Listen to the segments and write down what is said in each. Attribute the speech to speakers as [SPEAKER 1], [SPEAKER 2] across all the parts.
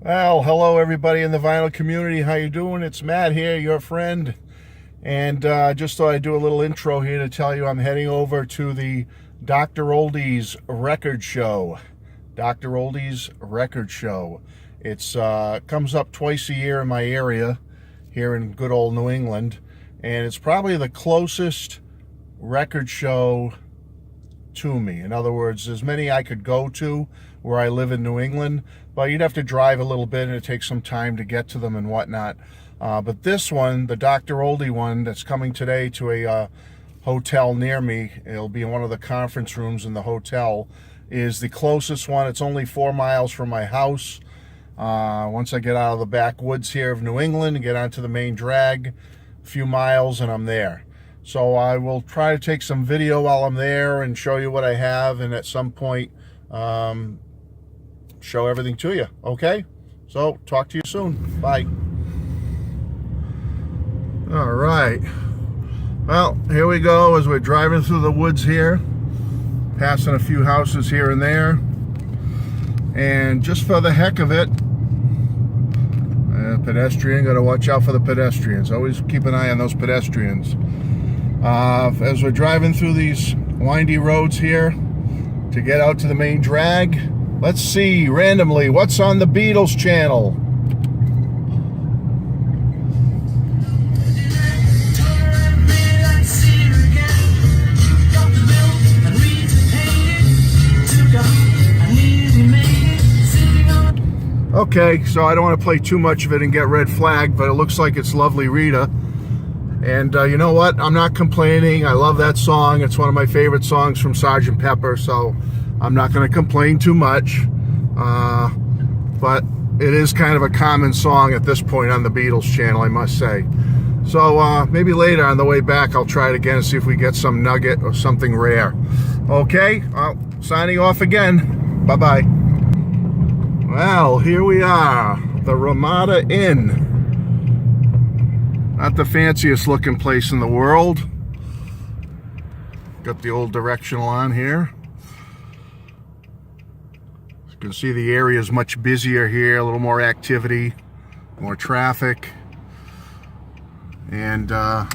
[SPEAKER 1] Well, hello everybody in the vinyl community. How you doing? It's Matt here, your friend. And just thought I'd do a little intro here to tell you I'm heading over to the Dr. Oldie's record show. Dr. Oldie's record show. It's comes up twice a year in my area here in good old New England. And it's probably the closest record show to me. In other words, there's many I could go to where I live in New England, but you'd have to drive a little bit and it takes some time to get to them and whatnot. But this one, the Dr. Oldie one that's coming today to a hotel near me, it'll be in one of the conference rooms in the hotel, is the closest one. It's only 4 miles from my house. Once I get out of the backwoods here of New England and get onto the main drag, a few miles and I'm there. So I will try to take some video while I'm there and show you what I have, and at some point show everything to you. Okay? So talk to you soon. Bye. All right. Well, here we go as we're driving through the woods here, passing a few houses here and there. And just for the heck of it, pedestrian, got to watch out for the pedestrians. Always keep an eye on those pedestrians. As we're driving through these windy roads here to get out to the main drag, let's see randomly what's on the Beatles channel. Okay, so I don't want to play too much of it and get red flagged, but it looks like it's Lovely Rita. And you know what? I'm not complaining. I love that song. It's one of my favorite songs from Sgt. Pepper, so I'm not going to complain too much. But it is kind of a common song at this point on the Beatles channel, I must say. So maybe later on the way back, I'll try it again and see if we get some nugget or something rare. Okay, well, signing off again. Bye-bye. Well, here we are, the Ramada Inn. Not the fanciest looking place in the world. Got the old directional on here. You can see the area is much busier here, a little more activity, more traffic. And I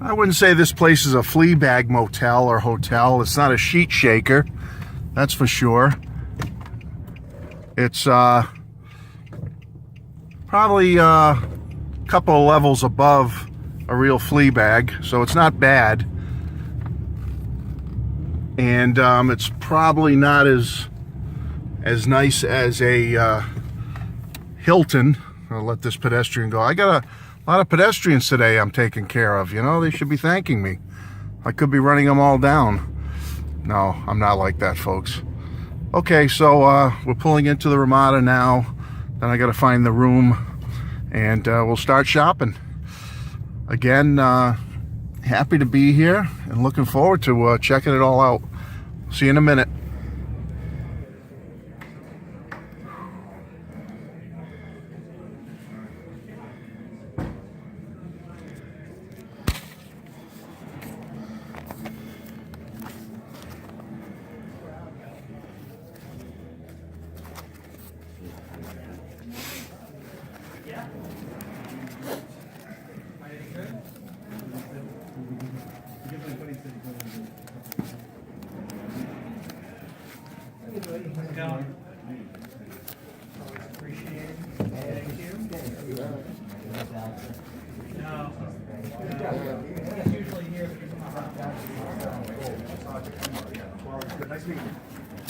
[SPEAKER 1] wouldn't say this place is a flea bag motel or hotel. It's not a sheet shaker, that's for sure. It's probably a couple of levels above a real flea bag, so it's not bad. And it's probably not as nice as a Hilton. I'll let this pedestrian go. I got a lot of pedestrians today I'm taking care of. You know, they should be thanking me. I could be running them all down. No, I'm not like that, folks. Okay, so we're pulling into the Ramada now. Then I got to find the room, and we'll start shopping. Again, happy to be here and looking forward to checking it all out. See you in a minute.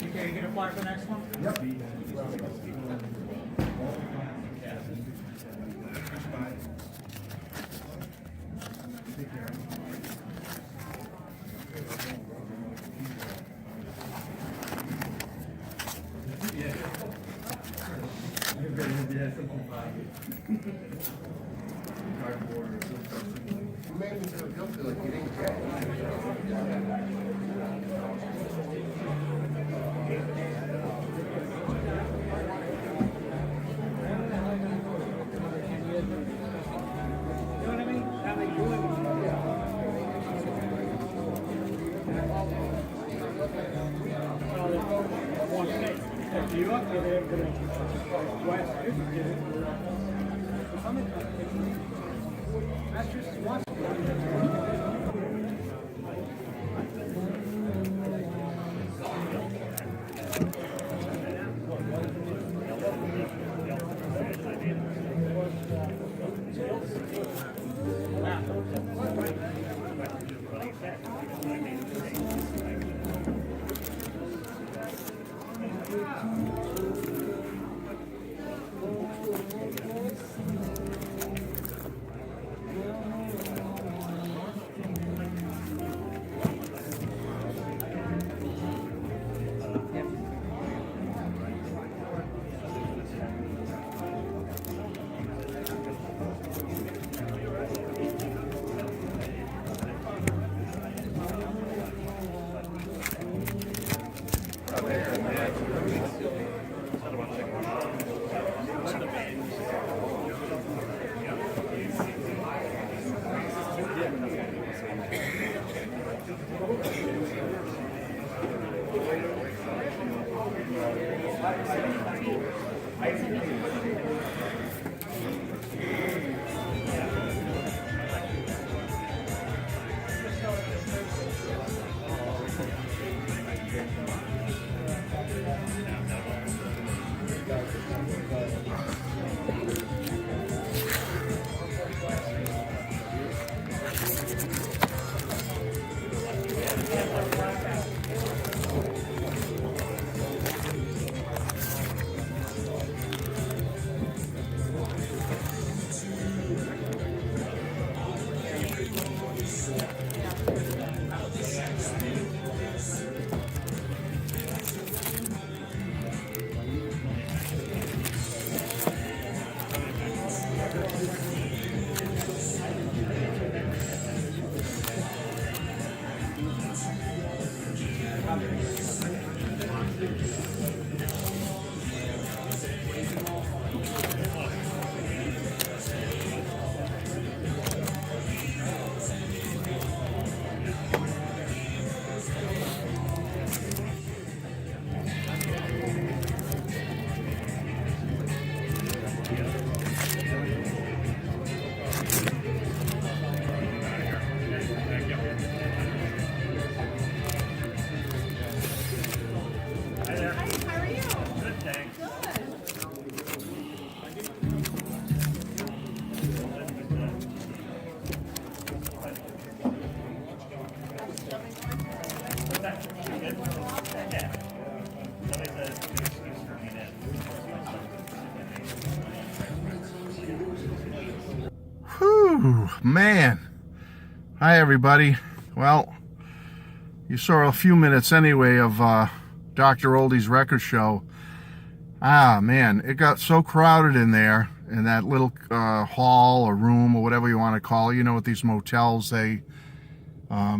[SPEAKER 2] Okay, you get a flyer for the next one? Yep.
[SPEAKER 1] Whew, man. Hi, everybody. Well, you saw a few minutes anyway of Dr. Oldie's record show. Ah, man, it got so crowded in there, in that little hall or room or whatever you want to call it. You know, with these motels, they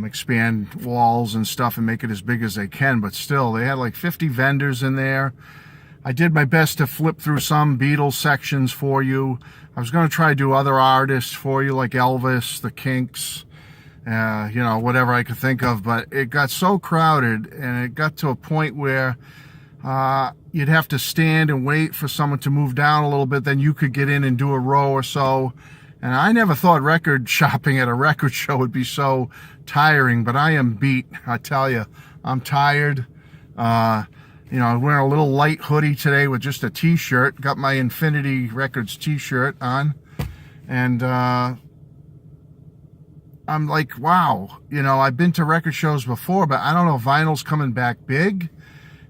[SPEAKER 1] expand walls and stuff and make it as big as they can, but still, they had like 50 vendors in there. I did my best to flip through some Beatles sections for you. I was going to try to do other artists for you, like Elvis, the Kinks, you know, whatever I could think of, but it got so crowded, and it got to a point where you'd have to stand and wait for someone to move down a little bit, then you could get in and do a row or so. And I never thought record shopping at a record show would be so tiring, but I am beat. I tell you, I'm tired. You know, I'm wearing a little light hoodie today with just a t-shirt. Got my Infinity Records t-shirt on. And I'm like, wow. You know, I've been to record shows before, but I don't know if vinyl's coming back big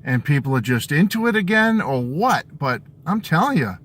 [SPEAKER 1] and people are just into it again or what. But I'm telling you,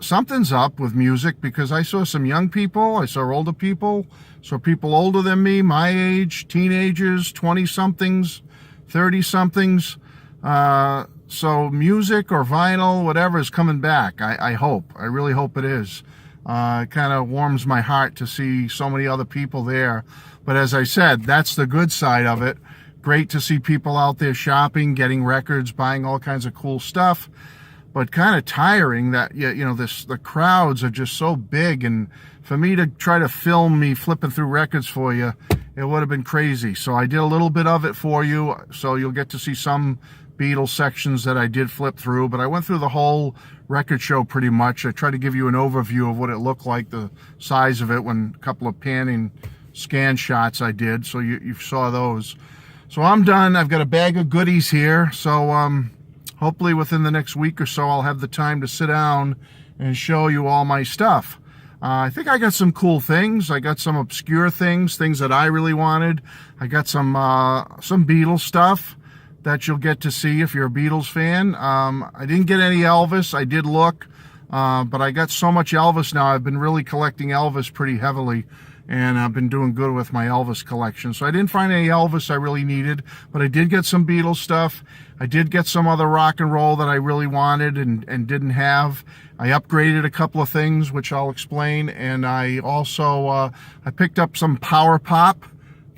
[SPEAKER 1] something's up with music, because I saw some young people, I saw older people, saw people older than me, my age, teenagers, 20-somethings, 30-somethings. So music or vinyl, whatever, is coming back. I hope. I really hope it is. It kind of warms my heart to see so many other people there. But as I said, that's the good side of it. Great to see people out there shopping, getting records, buying all kinds of cool stuff. But kind of tiring that, you know, the crowds are just so big. And for me to try to film me flipping through records for you, it would have been crazy. So I did a little bit of it for you, so you'll get to see some Beatles sections that I did flip through, but I went through the whole record show pretty much. I tried to give you an overview of what it looked like, the size of it, when a couple of panning scan shots I did, so you saw those. So I'm done. I've got a bag of goodies here, so hopefully within the next week or so I'll have the time to sit down and show you all my stuff. I think I got some cool things. I got some obscure things that I really wanted. I got some Beatles stuff that you'll get to see if you're a Beatles fan. I didn't get any Elvis. I did look, but I got so much Elvis now. I've been really collecting Elvis pretty heavily, and I've been doing good with my Elvis collection. So I didn't find any Elvis I really needed, but I did get some Beatles stuff. I did get some other rock and roll that I really wanted and didn't have. I upgraded a couple of things, which I'll explain, and I also I picked up some Power Pop,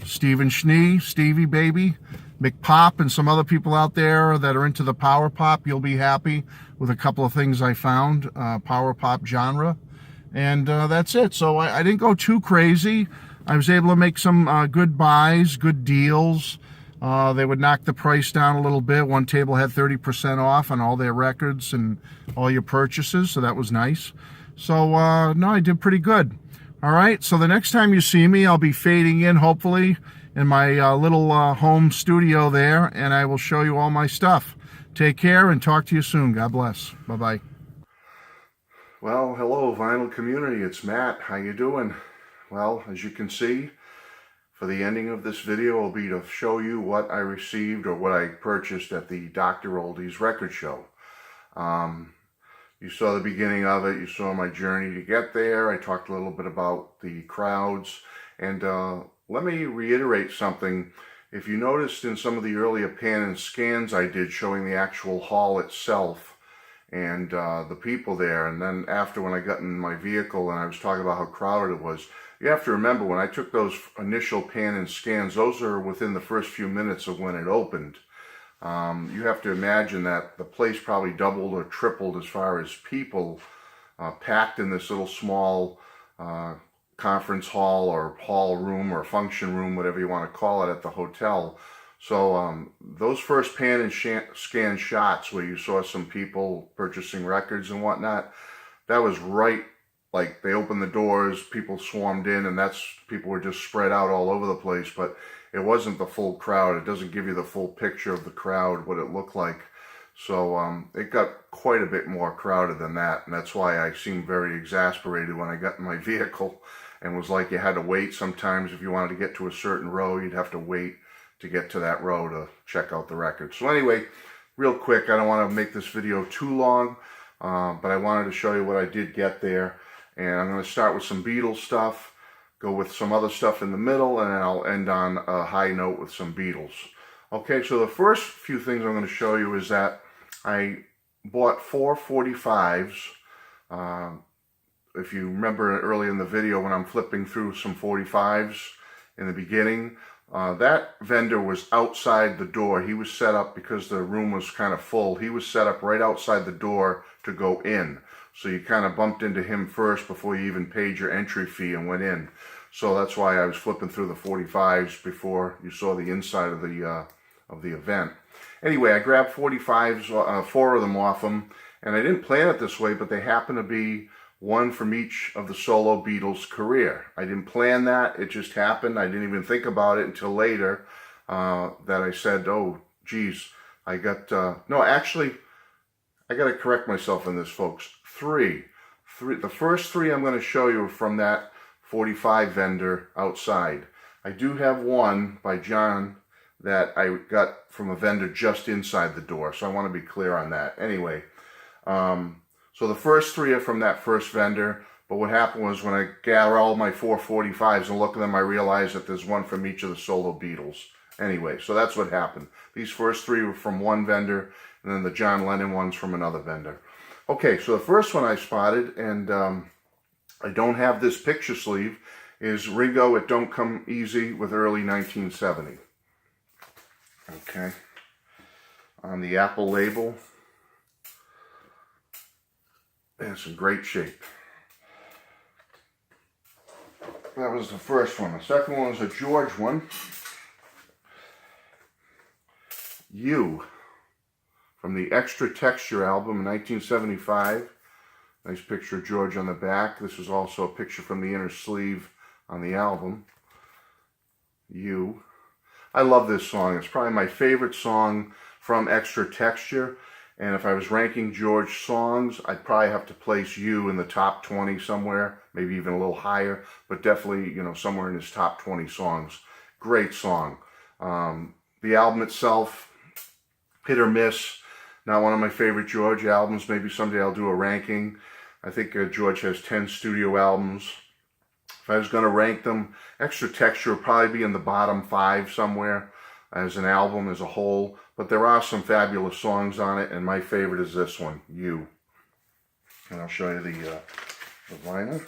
[SPEAKER 1] Stephen Schnee, Stevie Baby, McPop, and some other people out there that are into the Power Pop. You'll be happy with a couple of things I found, Power Pop genre. And that's it. So I didn't go too crazy. I was able to make some good buys, good deals. They would knock the price down a little bit. One table had 30% off on all their records and all your purchases, so that was nice. So, no, I did pretty good. All right, so the next time you see me, I'll be fading in, hopefully, in my little home studio there, and I will show you all my stuff. Take care and talk to you soon. God bless. Bye-bye. Well, hello, vinyl community. It's Matt. How you doing? Well, as you can see, for the ending of this video will be to show you what I received or what I purchased at the Dr. Oldie's record show. You saw the beginning of it. You saw my journey to get there. I talked a little bit about the crowds. And let me reiterate something. If you noticed in some of the earlier pan and scans I did showing the actual hall itself, and the people there, and then after when I got in my vehicle and I was talking about how crowded it was, you have to remember when I took those initial pan and scans, those are within the first few minutes of when it opened. You have to imagine that the place probably doubled or tripled as far as people packed in this little small conference hall or hall room or function room, whatever you want to call it, at the hotel. So those first pan and scan shots where you saw some people purchasing records and whatnot, that was right, like they opened the doors, people swarmed in, and people were just spread out all over the place, but it wasn't the full crowd. It doesn't give you the full picture of the crowd, what it looked like. So it got quite a bit more crowded than that, and that's why I seemed very exasperated when I got in my vehicle and was like you had to wait sometimes. If you wanted to get to a certain row, you'd have to wait to get to that row to check out the record. So anyway, real quick, I don't want to make this video too long, but I wanted to show you what I did get there. And I'm going to start with some Beatles stuff, go with some other stuff in the middle, and then I'll end on a high note with some Beatles. Okay, so the first few things I'm going to show you is that I bought 4 45s. If you remember early in the video when I'm flipping through some 45s in the beginning, that vendor was outside the door. He was set up because the room was kind of full. He was set up right outside the door to go in. So you kind of bumped into him first before you even paid your entry fee and went in. So that's why I was flipping through the 45s before you saw the inside of the event. Anyway, I grabbed 45s, 4 of them off them, and I didn't plan it this way, but they happen to be one from each of the solo Beatles' career. I didn't plan that. It just happened. I didn't even think about it until later that I said, oh, geez, I got... no, actually, I got to correct myself on this, folks. Three. The first 3 I'm going to show you are from that 45 vendor outside. I do have one by John that I got from a vendor just inside the door, so I want to be clear on that. Anyway, so the first 3 are from that first vendor, but what happened was when I gather all my 4 45s and look at them, I realized that there's one from each of the solo Beatles. Anyway, so that's what happened. These first 3 were from one vendor, and then the John Lennon one's from another vendor. Okay, so the first one I spotted, and I don't have this picture sleeve, is Ringo, It Don't Come Easy with early 1970. Okay, on the Apple label. It's in great shape. That was the first one. The second one was a George one. You. from the Extra Texture album in 1975. Nice picture of George on the back. This is also a picture from the inner sleeve on the album. You. I love this song. It's probably my favorite song from Extra Texture. And if I was ranking George songs, I'd probably have to place You in the top 20 somewhere, maybe even a little higher, but definitely, you know, somewhere in his top 20 songs. Great song. The album itself, hit or miss. Not one of my favorite George albums. Maybe someday I'll do a ranking. I think George has 10 studio albums. If I was going to rank them, Extra Texture would probably be in the bottom 5 somewhere as an album as a whole. But there are some fabulous songs on it, and my favorite is this one, You. And I'll show you the vinyl.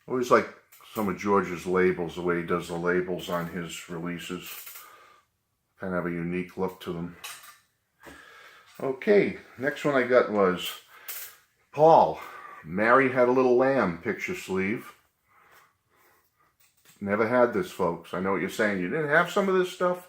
[SPEAKER 1] I always like some of George's labels, the way he does the labels on his releases. Kind of have a unique look to them. Okay, next one I got was Paul, Mary Had a Little Lamb picture sleeve. Never had this, folks. I know what you're saying. You didn't have some of this stuff?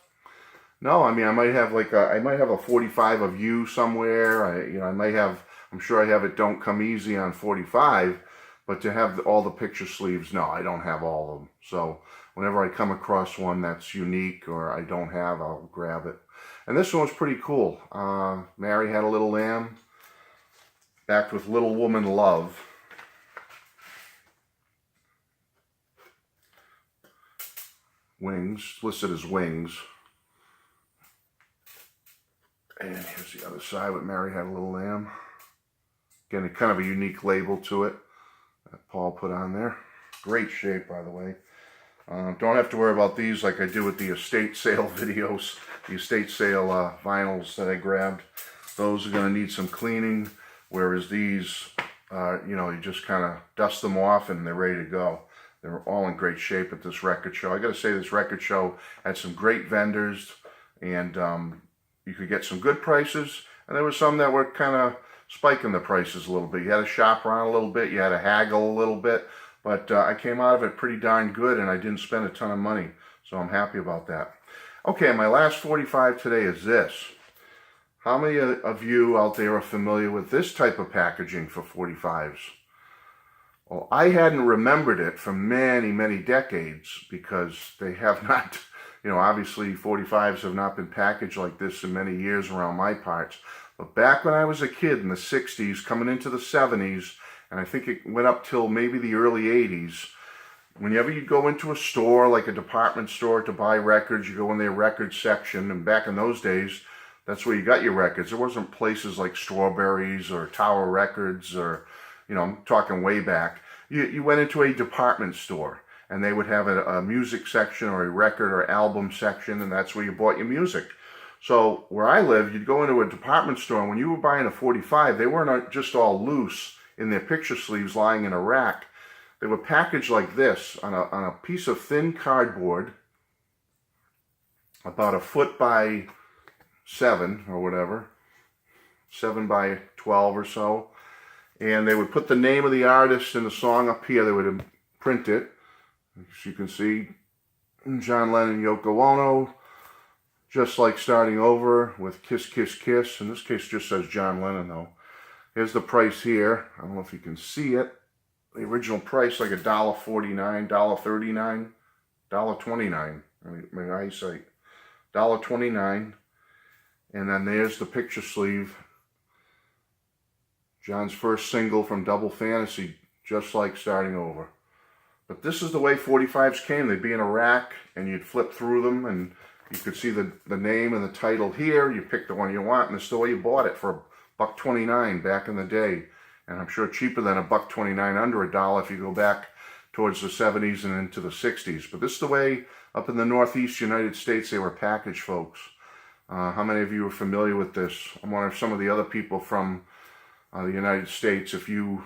[SPEAKER 1] No, I mean, I might have like I might have a 45 of You somewhere. I might have, I'm sure I have it Don't Come Easy on 45, but to have all the picture sleeves, no, I don't have all of them. So whenever I come across one that's unique or I don't have, I'll grab it. And this one was pretty cool. Mary Had a Little Lamb, backed with Little Woman Love. Wings, listed as Wings. And here's the other side with Mary Had a Little Lamb. Again, kind of a unique label to it that Paul put on there. Great shape, by the way. Don't have to worry about these like I do with the estate sale videos, the estate sale vinyls that I grabbed. Those are going to need some cleaning, whereas these, you just kind of dust them off and they're ready to go. They're all in great shape at this record show. I got to say, this record show had some great vendors, and you could get some good prices, and there were some that were kind of spiking the prices a little bit. You had to shop around a little bit, you had to haggle a little bit, but I came out of it pretty darn good, and I didn't spend a ton of money, so I'm happy about that. Okay, my last 45 today is this. How many of you out there are familiar with this type of packaging for 45s? Well, I hadn't remembered it for many, many decades because they have not, obviously 45s have not been packaged like this in many years around my parts. But back when I was a kid in the 60s, coming into the 70s, and I think it went up till maybe the early 80s, whenever you go into a store, like a department store to buy records, you go in their record section, and back in those days, that's where you got your records. There wasn't places like Strawberries or Tower Records or, I'm talking way back. You went into a department store and they would have a music section or a record or album section, and that's where you bought your music. So where I lived, you'd go into a department store, and when you were buying a 45, they weren't just all loose in their picture sleeves lying in a rack. They were packaged like this on a piece of thin cardboard, about 1 foot by 7 or whatever, 7 by 12 or so. And they would put the name of the artist and the song up here. They would print it. As you can see, John Lennon, Yoko Ono, Just Like Starting Over with Kiss, Kiss, Kiss. In this case, just says John Lennon, though. Here's the price here. I don't know if you can see it. The original price, like $1.49, $1.39, $1.29. My eyesight. $1.29. And then there's the picture sleeve. John's first single from Double Fantasy, Just Like Starting Over. But this is the way 45s came. They'd be in a rack, and you'd flip through them, and you could see the name and the title here. You pick the one you want, and it's the way you bought it for $1.29 back in the day. And I'm sure cheaper than $1.29, under $1 if you go back towards the 70s and into the 60s. But this is the way up in the Northeast United States they were packaged, folks. How many of you are familiar with this? I wonder if some of the other people from the United States, if you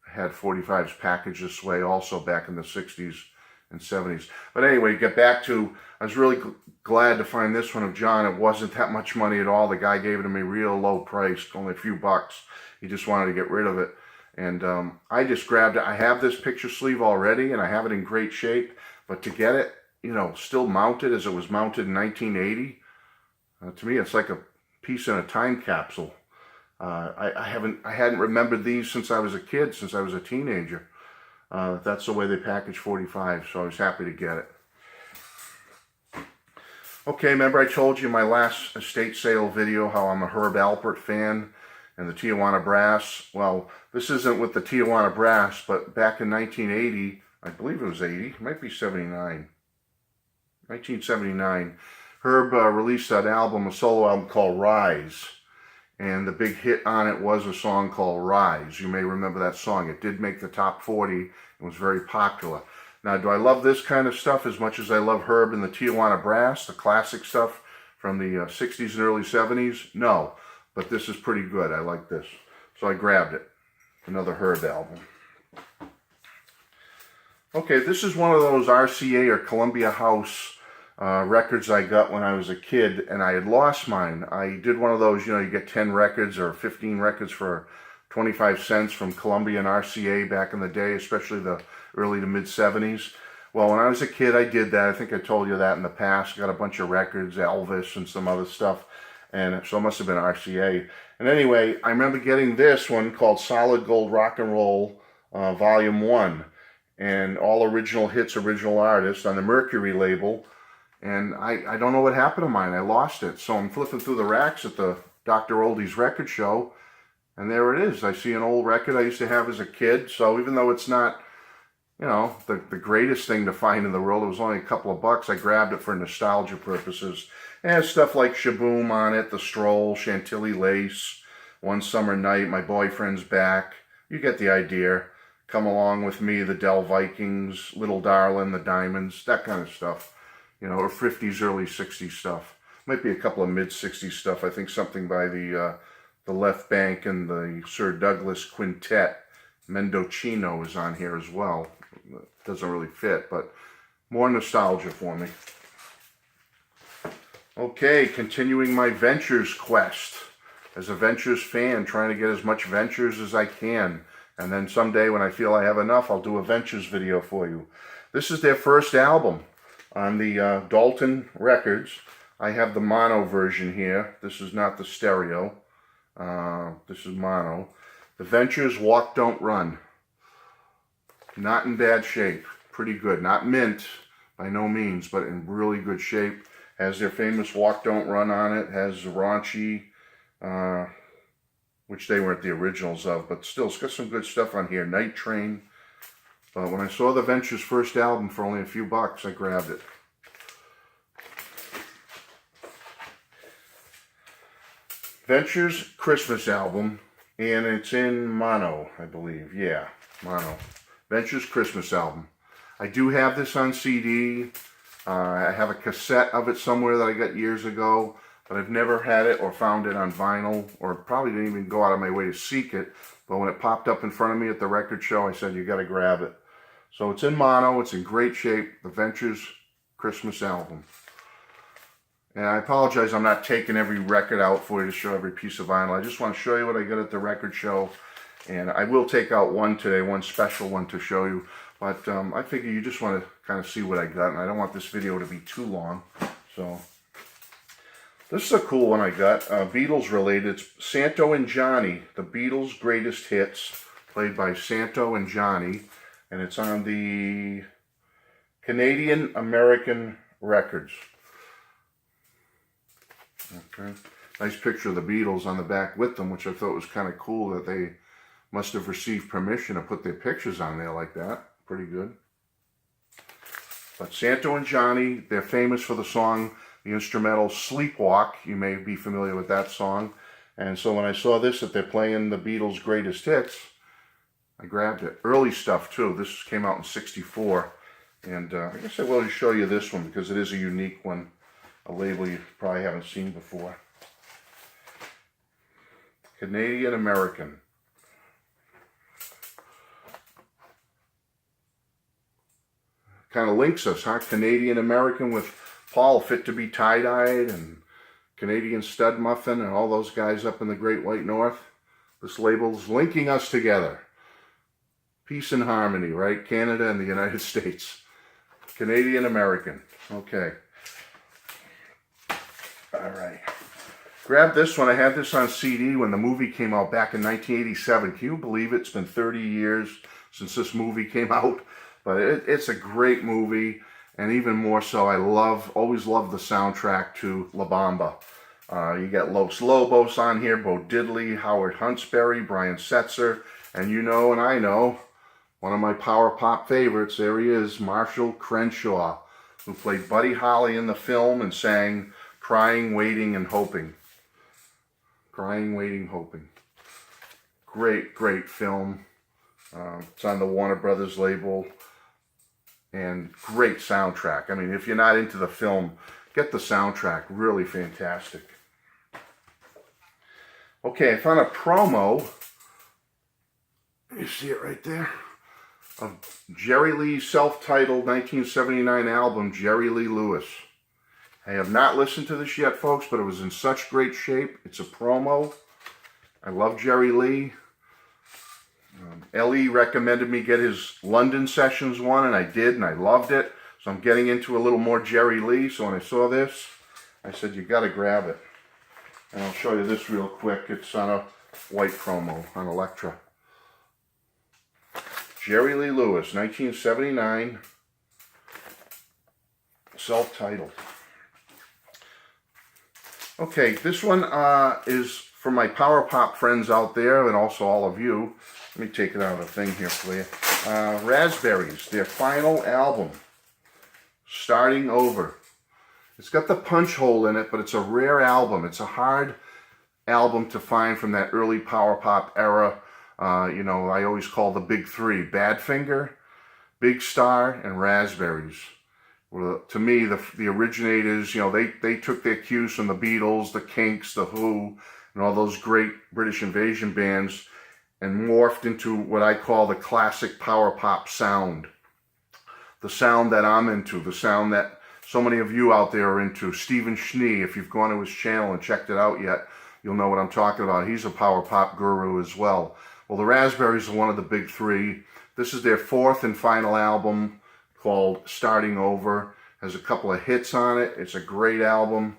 [SPEAKER 1] had 45s packaged this way also back in the 60s and 70s. But anyway, get back to, I was really glad to find this one of John. It wasn't that much money at all. The guy gave it to me real low price, only a few bucks. He just wanted to get rid of it. And I just grabbed it. I have this picture sleeve already, and I have it in great shape. But to get it, still mounted as it was mounted in 1980, To me, it's like a piece in a time capsule. I hadn't remembered these since I was a kid, since I was a teenager. That's the way they package 45, so I was happy to get it. Okay, remember I told you in my last estate sale video how I'm a Herb Alpert fan and the Tijuana Brass. Well, this isn't with the Tijuana Brass, but back in 1980, I believe it was 80, it might be 79, 1979, Herb released that album, a solo album called Rise. And the big hit on it was a song called Rise. You may remember that song. It did make the top 40 and was very popular. Now, do I love this kind of stuff as much as I love Herb and the Tijuana Brass, the classic stuff from the 60s and early 70s? No, but this is pretty good. I like this. So I grabbed it. Another Herb album. Okay, this is one of those RCA or Columbia House records I got when I was a kid, and I had lost mine. I did one of those, you get 10 records or 15 records for 25 cents from Columbia and RCA back in the day, especially the early to mid 70s. Well, when I was a kid, I did that. I think I told you that in the past. Got a bunch of records, Elvis and some other stuff, and so it must have been RCA. And anyway, I remember getting this one called Solid Gold Rock and Roll Volume 1, and all original hits, original artists on the Mercury label. And I don't know what happened to mine. I lost it. So I'm flipping through the racks at the Dr. Oldie's record show, and there it is. I see an old record I used to have as a kid. So even though it's not, the greatest thing to find in the world, it was only a couple of bucks, I grabbed it for nostalgia purposes. It has stuff like Shaboom on it, The Stroll, Chantilly Lace, One Summer Night, My Boyfriend's Back. You get the idea. Come Along With Me, The Dell Vikings, Little Darlin', The Diamonds, that kind of stuff. Or 50s, early 60s stuff. Might be a couple of mid-60s stuff. I think something by the Left Bank and the Sir Douglas Quintet. Mendocino is on here as well. It doesn't really fit, but more nostalgia for me. Okay, continuing my Ventures quest. As a Ventures fan, trying to get as much Ventures as I can. And then someday when I feel I have enough, I'll do a Ventures video for you. This is their first album. On the Dalton Records, I have the mono version here. This is not the stereo. This is mono. The Ventures Walk Don't Run. Not in bad shape. Pretty good. Not mint, by no means, but in really good shape. Has their famous Walk Don't Run on it. Has Raunchy, which they weren't the originals of, but still, it's got some good stuff on here. Night Train. But when I saw the Ventures' first album for only a few bucks, I grabbed it. Ventures' Christmas album, and it's in mono, I believe. Yeah, mono. Ventures' Christmas album. I do have this on CD. I have a cassette of it somewhere that I got years ago, but I've never had it or found it on vinyl, or probably didn't even go out of my way to seek it. But when it popped up in front of me at the record show, I said, you got to grab it. So it's in mono, it's in great shape, the Ventures Christmas album. And I apologize, I'm not taking every record out for you to show every piece of vinyl. I just want to show you what I got at the record show. And I will take out one today, one special one to show you. But I figure you just want to kind of see what I got. And I don't want this video to be too long. So this is a cool one I got, Beatles related. It's Santo and Johnny, the Beatles' greatest hits, played by Santo and Johnny. And it's on the Canadian-American Records. Okay. Nice picture of the Beatles on the back with them, which I thought was kind of cool that they must have received permission to put their pictures on there like that. Pretty good. But Santo and Johnny, they're famous for the song, the instrumental Sleepwalk. You may be familiar with that song. And so when I saw this, that they're playing the Beatles' greatest hits, I grabbed it. Early stuff, too. This came out in '64. And I guess I will show you this one because it is a unique one. A label you probably haven't seen before. Canadian-American. Kind of links us, huh? Canadian-American with Paul Fit to Be Tie-Dyed and Canadian Stud Muffin and all those guys up in the Great White North. This label's linking us together. Peace and harmony, right? Canada and the United States. Canadian-American. Okay. All right. Grab this one. I had this on CD when the movie came out back in 1987. Can you believe it? It's been 30 years since this movie came out. But it's a great movie. And even more so, I always love the soundtrack to La Bamba. You got Los Lobos on here, Bo Diddley, Howard Huntsberry, Brian Setzer, and you know and I know, one of my power pop favorites, there he is, Marshall Crenshaw, who played Buddy Holly in the film and sang Crying, Waiting, and Hoping. Crying, Waiting, Hoping. Great, great film. It's on the Warner Brothers label. And great soundtrack. I mean, if you're not into the film, get the soundtrack. Really fantastic. Okay, I found a promo. You see it right there? Of Jerry Lee's self-titled 1979 album, Jerry Lee Lewis. I have not listened to this yet, folks, but it was in such great shape. It's a promo. I love Jerry Lee. Ellie recommended me get his London Sessions one, and I did, and I loved it. So I'm getting into a little more Jerry Lee. So when I saw this, I said, you got to grab it. And I'll show you this real quick. It's on a white promo on Elektra. Jerry Lee Lewis, 1979, self-titled. Okay, this one is for my power pop friends out there and also all of you. Let me take it out of the thing here for you. Raspberries, their final album, Starting Over. It's got the punch hole in it, but it's a rare album. It's a hard album to find from that early power pop era. You know, I always call the big three: Badfinger, Big Star, and Raspberries. Well, to me, the originators, you know, they took their cues from the Beatles, the Kinks, the Who, and all those great British invasion bands, and morphed into what I call the classic power pop sound. The sound that I'm into, the sound that so many of you out there are into. Stephen Schnee, if you've gone to his channel and checked it out yet, you'll know what I'm talking about. He's a power pop guru as well. Well, the Raspberries are one of the big three. This is their fourth and final album called Starting Over. Has a couple of hits on it. It's a great album.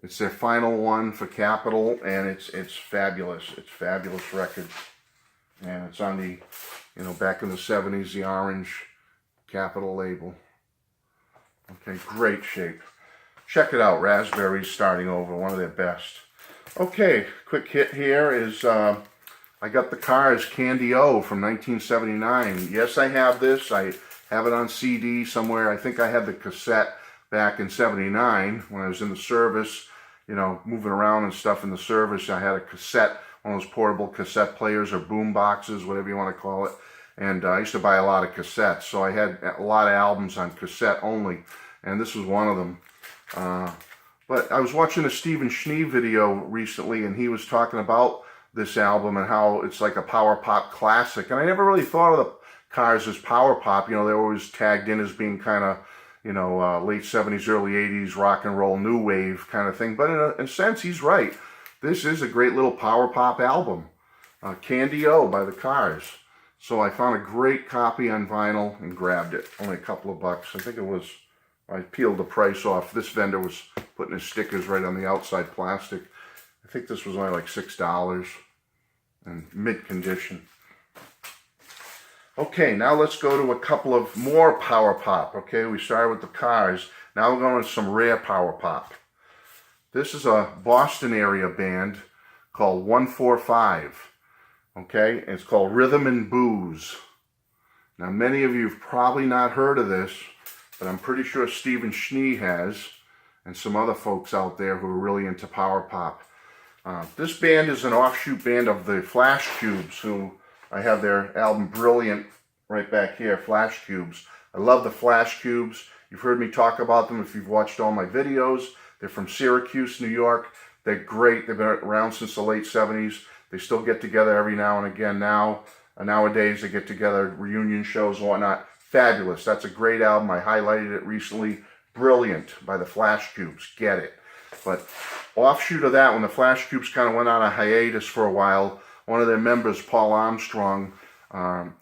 [SPEAKER 1] It's their final one for Capitol, and it's fabulous. It's a fabulous record. And it's on the, you know, back in the 70s, the orange Capitol label. Okay, great shape. Check it out, Raspberries Starting Over, one of their best. Okay, quick hit here is, I got the Cars Candy O from 1979. Yes, I have this. I have it on CD somewhere. I think I had the cassette back in 79 when I was in the service, you know, moving around and stuff in the service. I had a cassette, one of those portable cassette players or boom boxes, whatever you want to call it. And I used to buy a lot of cassettes, so I had a lot of albums on cassette only, and this was one of them. But I was watching a Stephen Schnee video recently, and he was talking about this album and how it's like a power pop classic. And I never really thought of the Cars as power pop. You know, they were always tagged in as being kind of, you know, late 70s, early 80s rock and roll, new wave kind of thing. But in a sense, he's right. This is a great little power pop album. Candy O by the Cars. So I found a great copy on vinyl and grabbed it. Only a couple of bucks. I think it was, I peeled the price off. This vendor was putting his stickers right on the outside plastic. I think this was only like $6 in mint condition. Okay, now let's go to a couple of more power pop. Okay, we started with the Cars. Now we're going to some rare power pop. This is a Boston area band called 145. Okay, it's called Rhythm and Booze. Now, many of you have probably not heard of this, but I'm pretty sure Stephen Schnee has, and some other folks out there who are really into power pop. This band is an offshoot band of the Flash Cubes, who I have their album Brilliant right back here, Flash Cubes. I love the Flash Cubes. You've heard me talk about them if you've watched all my videos. They're from Syracuse, New York. They're great. They've been around since the late 70s. They still get together every now and again now. Nowadays, they get together, reunion shows and whatnot. Fabulous. That's a great album. I highlighted it recently. Brilliant by the Flash Cubes. Get it. But offshoot of that, when the Flash Cubes kind of went on a hiatus for a while, one of their members, Paul Armstrong,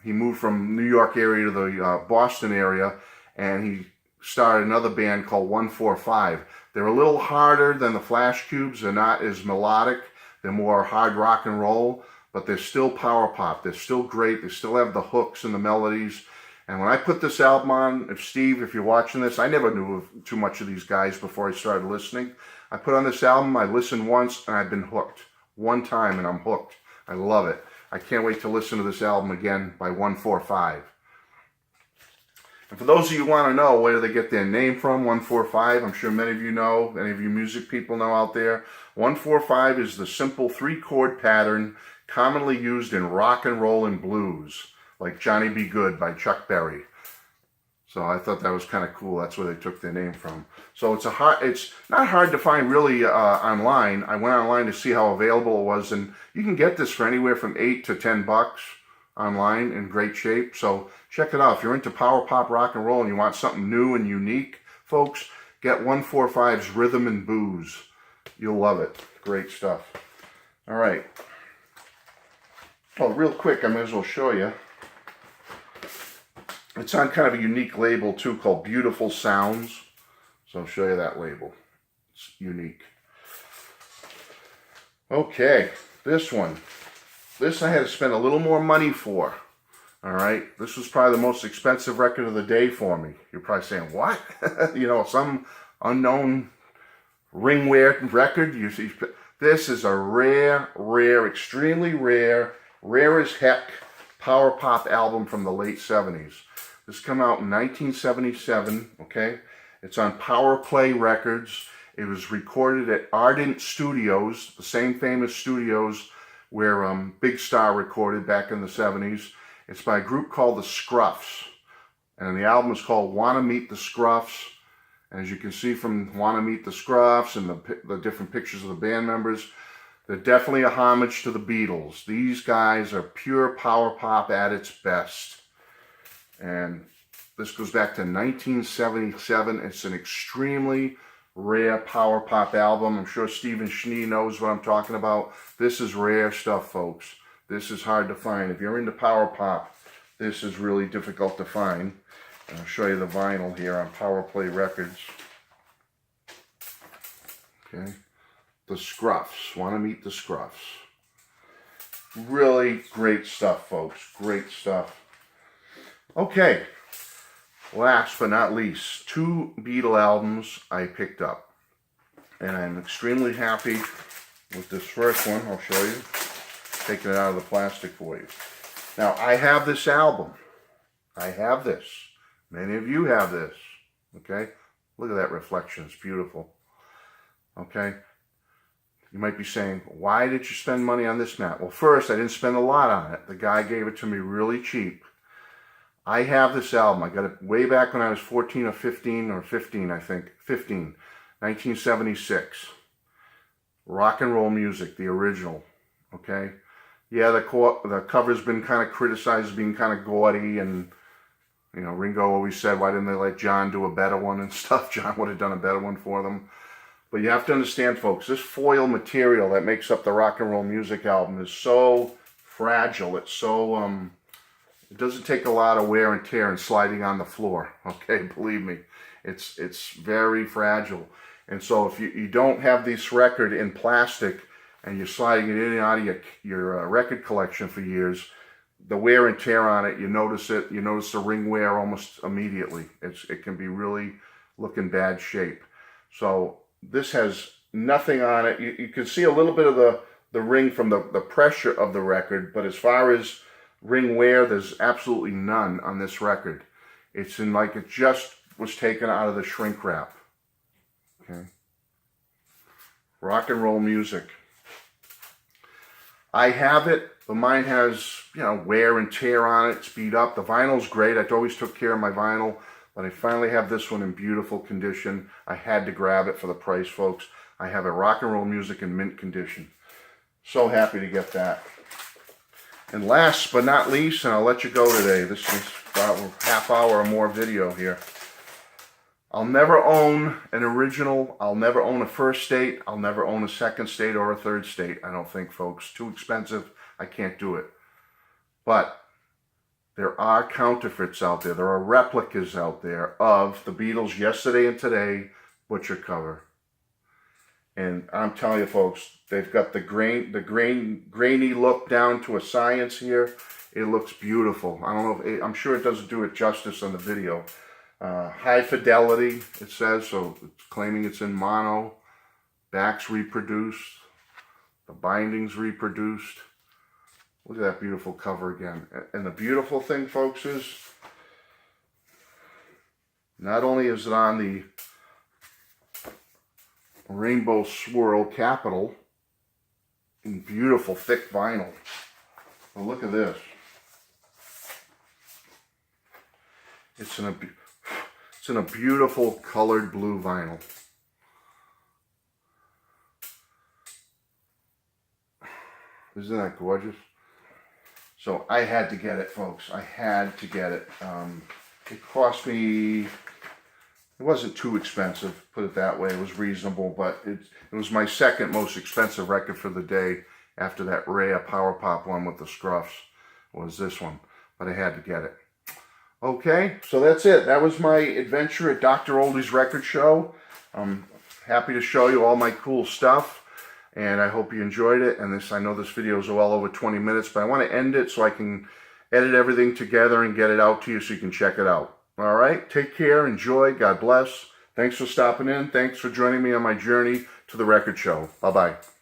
[SPEAKER 1] he moved from New York area to the Boston area, and he started another band called 145. They're a little harder than the Flash Cubes. They're not as melodic. They're more hard rock and roll, but they're still power pop. They're still great. They still have the hooks and the melodies. And when I put this album on, if you're watching this, I never knew too much of these guys before I started listening. I put on this album, I listened once, and I've been hooked. One time, and I'm hooked. I love it. I can't wait to listen to this album again by 145. And for those of you who want to know where they get their name from, 145, I'm sure many of you know, any of you music people know out there, 145 is the simple 3-chord pattern commonly used in rock and roll and blues, like Johnny B. Good by Chuck Berry. So I thought that was kind of cool. That's where they took their name from. So it's not hard to find really online. I went online to see how available it was, and you can get this for anywhere from $8 to $10 online in great shape. So check it out. If you're into power pop rock and roll and you want something new and unique, folks, get 145's Rhythm and Booze. You'll love it. Great stuff. All right. Oh, real quick, I may as well show you. It's on kind of a unique label too called Beautiful Sounds. So I'll show you that label. It's unique. Okay, this one. This I had to spend a little more money for. All right, this was probably the most expensive record of the day for me. You're probably saying, what? You know, some unknown ringware record. You see, this is a rare, extremely rare as heck power pop album from the late 70s. This came out in 1977, okay? It's on Power Play Records. It was recorded at Ardent Studios, the same famous studios where Big Star recorded back in the 70s. It's by a group called the Scruffs. And the album is called Wanna Meet the Scruffs. And as you can see from Wanna Meet the Scruffs and the different pictures of the band members, they're definitely a homage to the Beatles. These guys are pure power pop at its best. And this goes back to 1977. It's an extremely rare power pop album. I'm sure Stephen Schnee knows what I'm talking about. This is rare stuff, folks. This is hard to find. If you're into power pop, this is really difficult to find. And I'll show you the vinyl here on Power Play Records. Okay. The Scruffs. Want to meet the Scruffs. Really great stuff, folks. Great stuff. Okay. Last but not least, 2 Beatle albums I picked up. And I'm extremely happy with this first one. I'll show you. Taking it out of the plastic for you. Now, I have this album. I have this. Many of you have this. Okay? Look at that reflection. It's beautiful. Okay? You might be saying, why did you spend money on this, Matt? Well, first, I didn't spend a lot on it. The guy gave it to me really cheap. I have this album. I got it way back when I was 14 or 15, or 15, I think. 15. 1976. Rock and Roll Music, the original. Okay? Yeah, the cover's been kind of criticized as being kind of gaudy, and, you know, Ringo always said, why didn't they let John do a better one and stuff? John would have done a better one for them. But you have to understand, folks, this foil material that makes up the Rock and Roll Music album is so fragile. It's so, it doesn't take a lot of wear and tear and sliding on the floor. Okay, believe me, it's very fragile. And so if you don't have this record in plastic and you're sliding it in and out of your record collection for years, the wear and tear on it, you notice it. You notice the ring wear almost immediately. It can be really look in bad shape. So this has nothing on it. You can see a little bit of the ring from the pressure of the record, but as far as ring wear, there's absolutely none on this record. It's in like it just was taken out of the shrink wrap. Okay. Rock and Roll Music. I have it, but mine has, you know, wear and tear on it. It's beat up. The vinyl's great. I always took care of my vinyl, but I finally have this one in beautiful condition. I had to grab it for the price, folks. I have a Rock and Roll Music in mint condition. So happy to get that. And last but not least, and I'll let you go today. This is about a half hour or more video here. I'll never own an original. I'll never own a first state. I'll never own a second state or a third state. I don't think, folks. Too expensive. I can't do it. But there are counterfeits out there. There are replicas out there of the Beatles Yesterday and Today butcher cover. And I'm telling you folks, they've got the grainy look down to a science here. It looks beautiful. I don't know, I'm sure it doesn't do it justice on the video. High fidelity, it says, so it's claiming it's in mono. Back's reproduced. The binding's reproduced. Look at that beautiful cover again. And the beautiful thing, folks, is not only is it on the rainbow swirl capital in beautiful thick vinyl, but look at this. It's in a beautiful colored blue vinyl. Isn't that gorgeous? So I had to get it, folks. I had to get it. It cost me, it wasn't too expensive, put it that way. It was reasonable, but it was my second most expensive record for the day after that Rhea Power Pop one with the scruffs was this one. But I had to get it. Okay, so that's it. That was my adventure at Dr. Oldie's record show. I'm happy to show you all my cool stuff. And I hope you enjoyed it. And I know this video is well over 20 minutes, but I want to end it so I can edit everything together and get it out to you so you can check it out. All right, take care, enjoy, God bless. Thanks for stopping in. Thanks for joining me on my journey to the record show. Bye-bye.